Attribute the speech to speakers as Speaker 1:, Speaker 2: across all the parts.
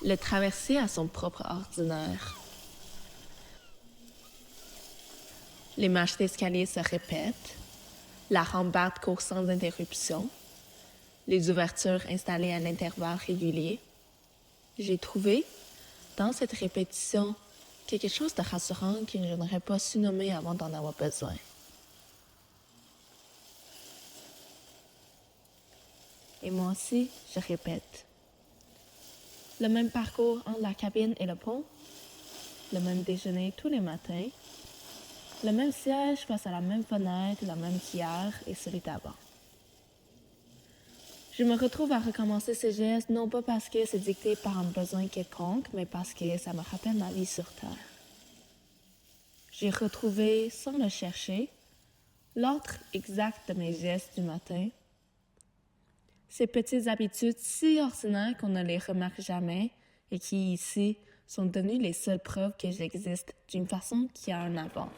Speaker 1: Le traversier a son propre ordinaire. Les marches d'escalier se répètent. La rambarde court sans interruption. Les ouvertures installées à l'intervalle régulier. J'ai trouvé, dans cette répétition, quelque chose de rassurant que je n'aurais pas su nommer avant d'en avoir besoin. Et moi aussi, je répète. Le même parcours entre la cabine et le pont, le même déjeuner tous les matins, le même siège face à la même fenêtre, la même qu'hier et celui d'avant. Je me retrouve à recommencer ces gestes, non pas parce que c'est dicté par un besoin quelconque, mais parce que ça me rappelle ma vie sur Terre. J'ai retrouvé, sans le chercher, l'ordre exact de mes gestes du matin. Ces petites habitudes si ordinaires qu'on ne les remarque jamais et qui, ici, sont devenues les seules preuves que j'existe d'une façon qui a un avant.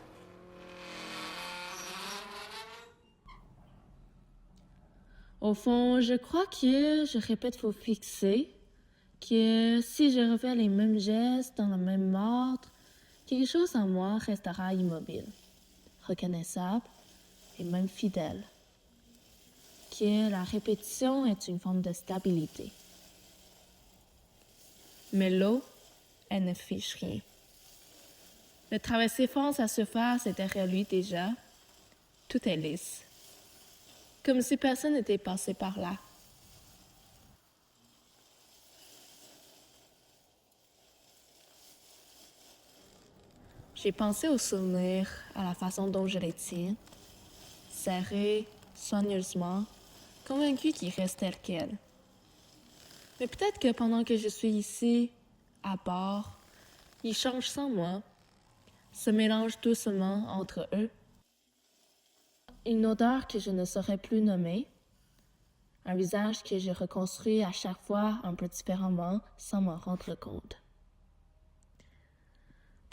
Speaker 1: Au fond, je crois que je répète faut fixer, que si je refais les mêmes gestes dans le même ordre, quelque chose en moi restera immobile, reconnaissable et même fidèle. Que la répétition est une forme de stabilité. Mais l'eau, elle ne fiche rien. Le traversier fonce à surface et derrière lui déjà, tout est lisse. Comme si personne n'était passé par là. J'ai pensé aux souvenirs, à la façon dont je les tiens, serrés, soigneusement, convaincu qu'ils restent tels quels. Mais peut-être que pendant que je suis ici, à bord, ils changent sans moi, se mélangent doucement entre eux. Une odeur que je ne saurais plus nommer, un visage que je reconstruis à chaque fois un peu différemment sans m'en rendre compte.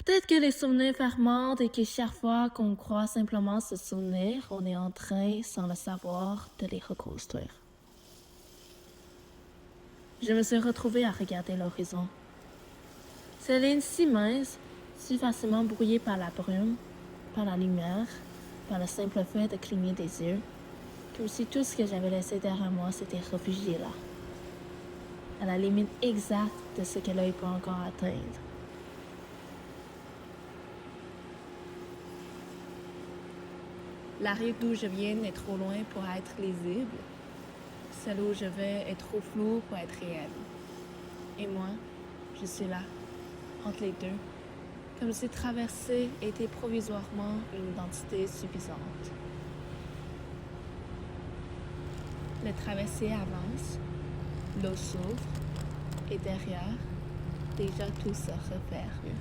Speaker 1: Peut-être que les souvenirs fermentent et que chaque fois qu'on croit simplement se souvenir, on est en train, sans le savoir, de les reconstruire. Je me suis retrouvée à regarder l'horizon. Ces lignes si minces, si facilement brouillées par la brume, par la lumière, par le simple fait de cligner des yeux, comme si tout ce que j'avais laissé derrière moi s'était réfugié là, à la limite exacte de ce que l'œil peut encore atteindre. La rive d'où je viens est trop loin pour être lisible. Celle où je vais est trop floue pour être réelle. Et moi, je suis là, entre les deux, comme si traverser était provisoirement une identité suffisante. Le traversier avance, l'eau s'ouvre, et derrière, déjà tout se referme.